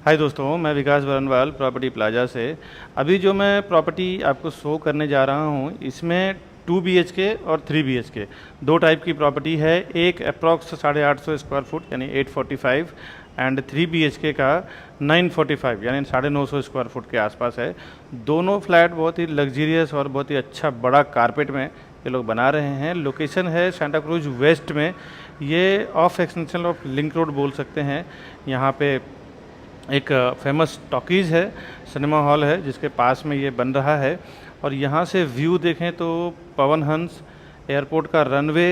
हाय दोस्तों, मैं विकास Barnwal property plaza से। अभी जो मैं प्रॉपर्टी आपको शो करने जा रहा हूँ, इसमें 2 BHK और 3 BHK दो टाइप की प्रॉपर्टी है। एक अप्रॉक्स 850 स्क्वायर फुट यानी 845 एंड 3 BHK का 945 यानी 950 स्क्वायर फुट के आसपास है। दोनों फ्लैट बहुत ही लग्जीरियस और बहुत ही अच्छा बड़ा कारपेट में ये लोग बना रहे हैं। लोकेशन है सेंटा क्रूज वेस्ट में। ये of extension of link road बोल सकते हैं। यहाँ पे एक फेमस टॉकीज़ है, सिनेमा हॉल है, जिसके पास में ये बन रहा है। और यहाँ से व्यू देखें तो पवन हंस, एयरपोर्ट का रनवे,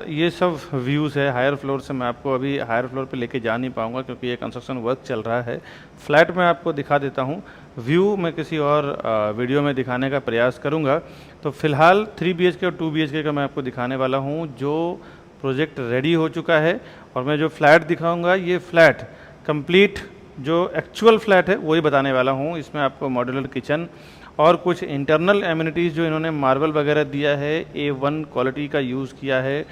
ये सब व्यूज़ है। हायर फ्लोर से मैं आपको अभी हायर फ्लोर पे लेके जा नहीं पाऊँगा क्योंकि ये कंस्ट्रक्शन वर्क चल रहा है। फ्लैट में आपको दिखा देता हूँ, व्यू मैं किसी और वीडियो में दिखाने का प्रयास करूँगा। तो फ़िलहाल 3 BHK और 2 BHK का मैं आपको दिखाने वाला हूँ जो प्रोजेक्ट रेडी हो चुका है। और मैं जो फ्लैट दिखाऊँगा, ये फ्लैट कंप्लीट जो एक्चुअल फ्लैट है वही बताने वाला हूँ। इसमें आपको मॉड्यूलर किचन और कुछ इंटरनल एमिनिटीज़ जो इन्होंने मार्बल वगैरह दिया है, A1 क्वालिटी का यूज़ किया है,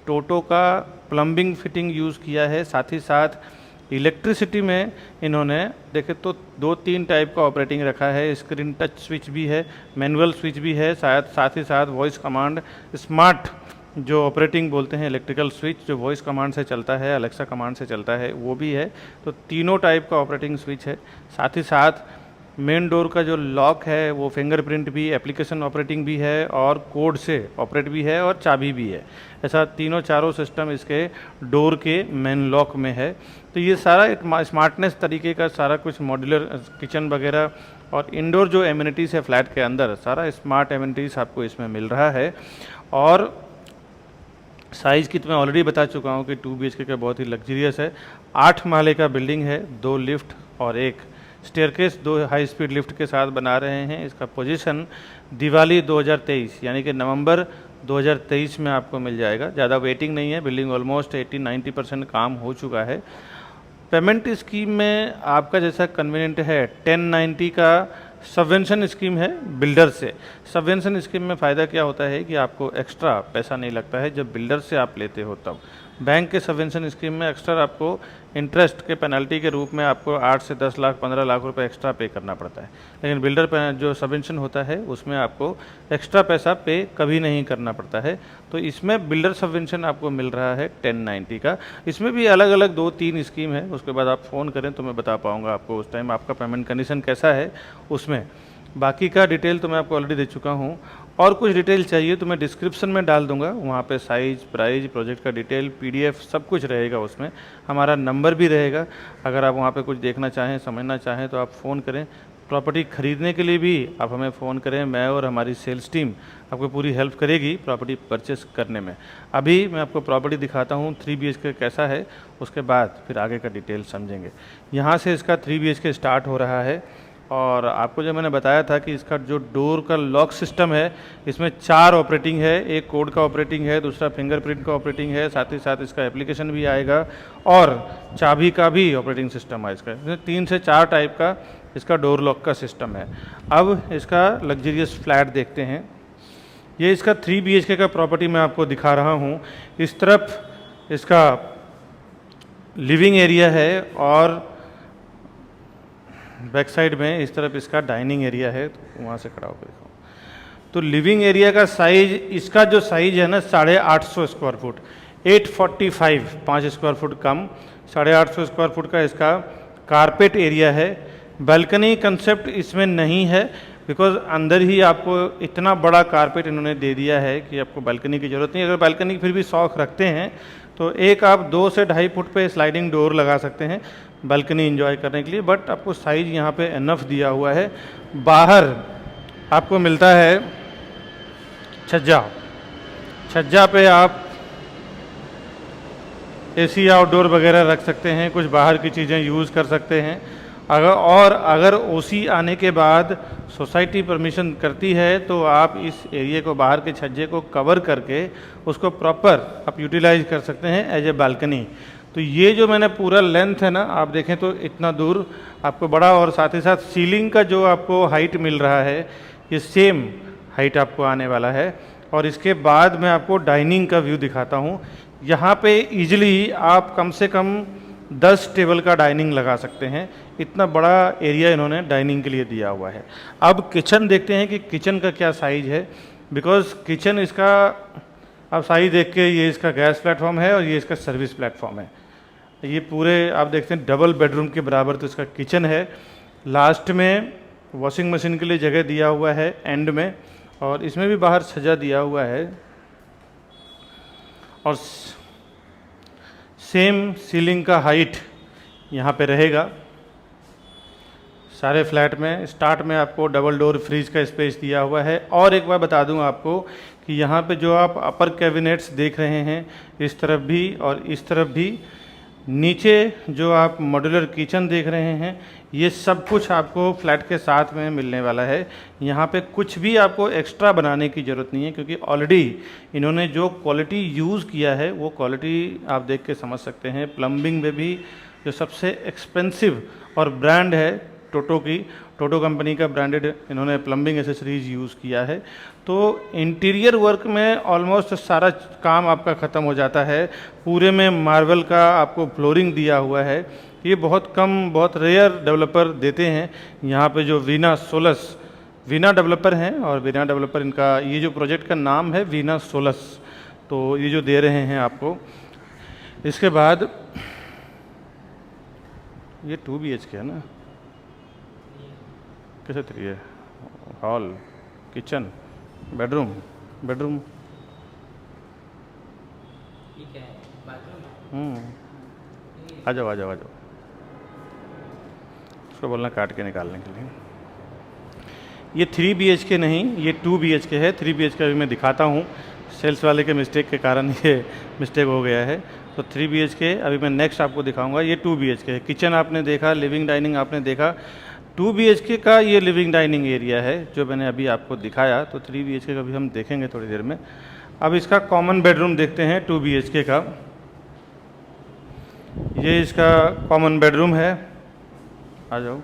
टोटो का प्लम्बिंग फिटिंग यूज़ किया है। साथ ही साथ इलेक्ट्रिसिटी में इन्होंने देखे तो 2-3 टाइप का ऑपरेटिंग रखा है। स्क्रीन टच स्विच भी है, मैनुअल स्विच भी है, शायद साथ ही साथ वॉइस कमांड, स्मार्ट जो ऑपरेटिंग बोलते हैं इलेक्ट्रिकल स्विच जो वॉइस कमांड से चलता है, अलेक्सा कमांड से चलता है, वो भी है। तो तीनों टाइप का ऑपरेटिंग स्विच है। साथ ही साथ मेन डोर का जो लॉक है वो फिंगरप्रिंट भी, एप्लीकेशन ऑपरेटिंग भी है और कोड से ऑपरेट भी है और चाबी भी है। ऐसा चारों सिस्टम इसके डोर के मेन लॉक में है। तो ये सारा एक स्मार्टनेस तरीके का सारा कुछ मॉड्यूलर किचन वगैरह और इंडोर जो एमिनिटीज़ है फ्लैट के अंदर, सारा स्मार्ट एमिनिटीज़ आपको इसमें मिल रहा है। और साइज़ की तो मैं ऑलरेडी बता चुका हूँ कि 2 BHK का बहुत ही लग्जरियस है। 8 माले का बिल्डिंग है, 2 लिफ्ट और एक स्टेयरकेस 2 हाई स्पीड लिफ्ट के साथ बना रहे हैं। इसका पोजीशन दिवाली 2023 यानी कि नवंबर 2023 में आपको मिल जाएगा। ज़्यादा वेटिंग नहीं है, बिल्डिंग ऑलमोस्ट 80-90% काम हो चुका है। पेमेंट स्कीम में आपका जैसा कन्वीनियंट है, 1090 का सबवेंशन स्कीम है बिल्डर से। सबवेंशन स्कीम में फ़ायदा क्या होता है कि आपको एक्स्ट्रा पैसा नहीं लगता है जब बिल्डर से आप लेते हो तब। बैंक के सबवेंशन स्कीम में एक्स्ट्रा आपको इंटरेस्ट के पेनल्टी के रूप में आपको 8 से 10 लाख 15 लाख रुपए एक्स्ट्रा पे करना पड़ता है। लेकिन बिल्डर जो सबवेंशन होता है उसमें आपको एक्स्ट्रा पैसा पे कभी नहीं करना पड़ता है। तो इसमें बिल्डर सबवेंशन आपको मिल रहा है 1090 का। इसमें भी अलग अलग 2-3 स्कीम है, उसके बाद आप फ़ोन करें तो मैं बता पाऊँगा आपको उस टाइम आपका पेमेंट कंडीशन कैसा है उसमें। बाकी का डिटेल तो मैं आपको ऑलरेडी दे चुका हूँ। और कुछ डिटेल चाहिए तो मैं डिस्क्रिप्शन में डाल दूंगा, वहाँ पे साइज़, प्राइस, प्रोजेक्ट का डिटेल, PDF सब कुछ रहेगा उसमें। हमारा नंबर भी रहेगा, अगर आप वहाँ पे कुछ देखना चाहें, समझना चाहें तो आप फ़ोन करें। प्रॉपर्टी ख़रीदने के लिए भी आप हमें फ़ोन करें, मैं और हमारी सेल्स टीम आपको पूरी हेल्प करेगी प्रॉपर्टी परचेस करने में। अभी मैं आपको प्रॉपर्टी दिखाता हूँ 3 BHK कैसा है, उसके बाद फिर आगे का डिटेल समझेंगे। यहाँ से इसका 3 BHK स्टार्ट हो रहा है। और आपको जो मैंने बताया था कि इसका जो डोर का लॉक सिस्टम है, इसमें 4 ऑपरेटिंग है। एक कोड का ऑपरेटिंग है, दूसरा फिंगरप्रिंट का ऑपरेटिंग है, साथ ही साथ इसका एप्लीकेशन भी आएगा और चाबी का भी ऑपरेटिंग सिस्टम है। इसका 3 से 4 टाइप का इसका डोर लॉक का सिस्टम है। अब इसका लग्जरियस फ्लैट देखते हैं। ये इसका 3 BHK का प्रॉपर्टी मैं आपको दिखा रहा हूँ। इस तरफ इसका लिविंग एरिया है और बैक साइड में इस तरफ इसका डाइनिंग एरिया है। तो वहाँ से खड़ा होकर दिखाऊँ तो लिविंग एरिया का साइज, इसका जो साइज है ना 850 स्क्वायर फुट, 845, 5 स्क्वायर फुट कम, 850 स्क्वायर फुट का इसका कारपेट एरिया है। बालकनी कंसेप्ट इसमें नहीं है बिकॉज अंदर ही आपको इतना बड़ा कारपेट इन्होंने दे दिया है कि आपको बालकनी की ज़रूरत नहीं। अगर बालकनी फिर भी शौक रखते हैं तो एक आप 2 से 2.5 फुट पे स्लाइडिंग डोर लगा सकते हैं बालकनी एंजॉय करने के लिए, बट आपको साइज यहाँ पे एनफ दिया हुआ है। बाहर आपको मिलता है छज्जा। छज्जा पे आप AC आउटडोर वगैरह रख सकते हैं, कुछ बाहर की चीज़ें यूज़ कर सकते हैं। अगर OC आने के बाद सोसाइटी परमिशन करती है तो आप इस एरिया को, बाहर के छज्जे को कवर करके उसको प्रॉपर आप यूटिलाइज कर सकते हैं एज ए बालकनी। तो ये जो मैंने पूरा लेंथ है ना, आप देखें तो इतना दूर आपको बड़ा, और साथ ही साथ सीलिंग का जो आपको हाइट मिल रहा है ये सेम हाइट आपको आने वाला है। और इसके बाद मैं आपको डाइनिंग का व्यू दिखाता हूँ। यहाँ पे इजीली आप कम से कम 10 टेबल का डाइनिंग लगा सकते हैं। इतना बड़ा एरिया इन्होंने डाइनिंग के लिए दिया हुआ है। अब किचन देखते हैं कि किचन का क्या साइज है, बिकॉज किचन इसका आप साइज देख के, ये इसका गैस प्लेटफॉर्म है और ये इसका सर्विस प्लेटफॉर्म है। ये पूरे आप देखते हैं डबल बेडरूम के बराबर तो इसका किचन है। लास्ट में वॉशिंग मशीन के लिए जगह दिया हुआ है एंड में, और इसमें भी बाहर सजा दिया हुआ है। और सेम सीलिंग का हाइट यहाँ पे रहेगा। सारे फ्लैट में स्टार्ट में आपको डबल डोर फ्रिज का स्पेस दिया हुआ है। और एक बार बता दूं आपको कि यहाँ पे जो आप अपर कैबिनेट्स देख रहे हैं, इस तरफ भी और इस तरफ भी, नीचे जो आप मॉड्यूलर किचन देख रहे हैं, ये सब कुछ आपको फ्लैट के साथ में मिलने वाला है। यहाँ पे कुछ भी आपको एक्स्ट्रा बनाने की ज़रूरत नहीं है, क्योंकि ऑलरेडी इन्होंने जो क्वालिटी यूज़ किया है वो क्वालिटी आप देख के समझ सकते हैं। प्लम्बिंग में भी जो सबसे एक्सपेंसिव और ब्रांड है टोटो कंपनी का ब्रांडेड इन्होंने प्लम्बिंग एसेसरीज यूज़ किया है। तो इंटीरियर वर्क में ऑलमोस्ट सारा काम आपका ख़त्म हो जाता है। पूरे में मार्बल का आपको फ्लोरिंग दिया हुआ है। ये बहुत कम, बहुत रेयर डेवलपर देते हैं। यहाँ पे जो वीना डेवलपर हैं, और वीना डेवलपर इनका ये जो प्रोजेक्ट का नाम है वीना सोलस, तो ये जो दे रहे हैं आपको। इसके बाद ये 2 BHK है ना, कैसे 3 है? हॉल, किचन, बेडरूम आ जाओ। उसको बोलना काट के निकालने के लिए। ये 3 BHK नहीं, ये 2 BHK है। 3 BHK अभी मैं दिखाता हूँ, सेल्स वाले के मिस्टेक के कारण ये मिस्टेक हो गया है। तो 3 BHK अभी मैं नेक्स्ट आपको दिखाऊंगा। ये 2 BHK है। किचन आपने देखा, लिविंग डाइनिंग आपने देखा। 2 BHK का ये लिविंग डाइनिंग एरिया है जो मैंने अभी आपको दिखाया। तो 3 BHK का भी हम देखेंगे थोड़ी देर में। अब इसका कॉमन बेडरूम देखते हैं 2 BHK का। ये इसका कॉमन बेडरूम है, आ जाओ।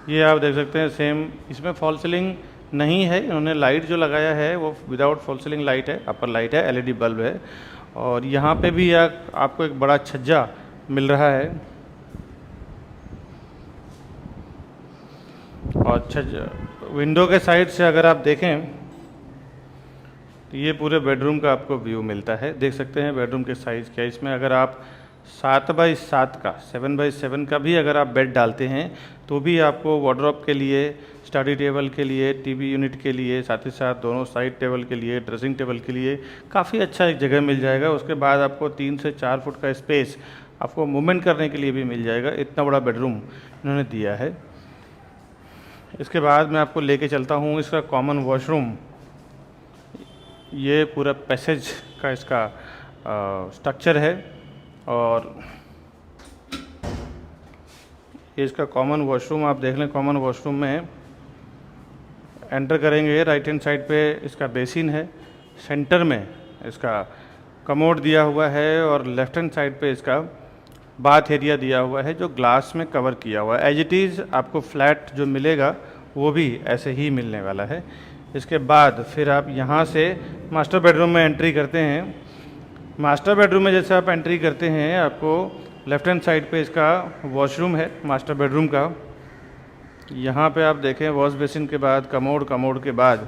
ये आप देख सकते हैं सेम, इसमें फॉल सीलिंग नहीं है। इन्होंने लाइट जो लगाया है वो विदाउट फॉल सीलिंग लाइट है, अपर लाइट है, LED बल्ब है। और यहाँ पे भी आपको एक बड़ा छज्जा मिल रहा है। और विंडो के साइड से अगर आप देखें तो ये पूरे बेडरूम का आपको व्यू मिलता है। देख सकते हैं बेडरूम के साइज़ क्या है। इसमें अगर आप 7x7 का 7x7 का भी अगर आप बेड डालते हैं तो भी आपको वार्डरोब के लिए, स्टडी टेबल के लिए, टीवी यूनिट के लिए, साथ ही साथ दोनों साइड टेबल के लिए, ड्रेसिंग टेबल के लिए काफ़ी अच्छा एक जगह मिल जाएगा। उसके बाद आपको 3 से 4 फुट का स्पेस आपको मूवमेंट करने के लिए भी मिल जाएगा। इतना बड़ा बेडरूम इन्होंने दिया है। इसके बाद मैं आपको लेके चलता हूँ इसका कॉमन वॉशरूम। ये पूरा पैसेज का इसका स्ट्रक्चर है। और ये इसका कॉमन वॉशरूम आप देख लें। कॉमन वॉशरूम में एंटर करेंगे, राइट हैंड साइड पे इसका बेसिन है, सेंटर में इसका कमोड दिया हुआ है, और लेफ्ट हैंड साइड पे इसका बाथ एरिया दिया हुआ है जो ग्लास में कवर किया हुआ है। एज इट इज़ आपको फ्लैट जो मिलेगा वो भी ऐसे ही मिलने वाला है। इसके बाद फिर आप यहाँ से मास्टर बेडरूम में एंट्री करते हैं। मास्टर बेडरूम में जैसे आप एंट्री करते हैं, आपको लेफ्ट हैंड साइड पे इसका वॉशरूम है मास्टर बेडरूम का। यहाँ पे आप देखें वॉश बेसिन के बाद कमोड के बाद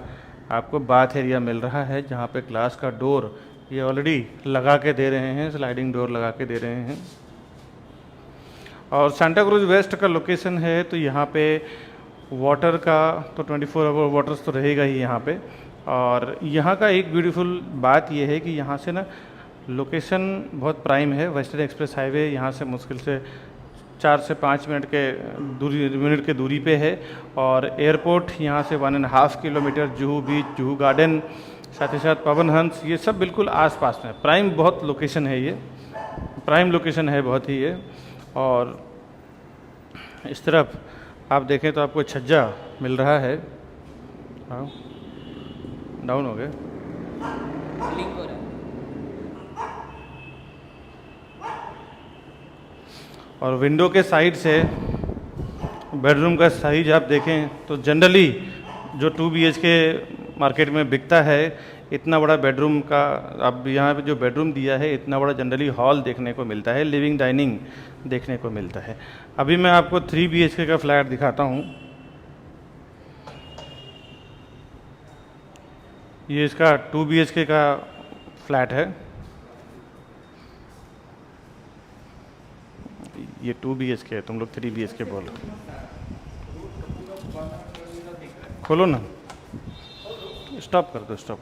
आपको बाथ एरिया मिल रहा है, जहाँ पे ग्लास का डोर ये ऑलरेडी लगा के दे रहे हैं, स्लाइडिंग डोर लगा के दे रहे हैं। और सांता क्रूज वेस्ट का लोकेशन है, तो यहाँ पे वाटर का तो 24 आवर वाटर्स तो रहेगा ही यहाँ पे। और यहाँ का एक ब्यूटीफुल बात ये है कि यहाँ से ना लोकेशन बहुत प्राइम है। वेस्टर्न एक्सप्रेस हाईवे यहाँ से मुश्किल से 4 से 5 मिनट के दूरी पे है। और एयरपोर्ट यहाँ से 1.5 किलोमीटर, जुहू बीच, जुहू गार्डन, साथ ही साथ पवन हंस, ये सब बिल्कुल आसपास में। प्राइम बहुत लोकेशन है, ये प्राइम लोकेशन है बहुत ही ये। और इस तरफ आप देखें तो आपको छज्जा मिल रहा है। हाँ, डाउन हो गए। और विंडो के साइड से बेडरूम का साइज आप देखें तो जनरली जो 2 BHK मार्केट में बिकता है, इतना बड़ा बेडरूम का अब यहाँ पे जो बेडरूम दिया है, इतना बड़ा जनरली हॉल देखने को मिलता है। लिविंग डाइनिंग देखने को मिलता है। अभी मैं आपको 3 BHK का फ्लैट दिखाता हूँ। ये इसका 2 BHK का फ्लैट है। ये 2 BHK है, तुम लोग 3 BHK बोल रहे हो। खोलो ना, स्टॉप कर दो, स्टॉप।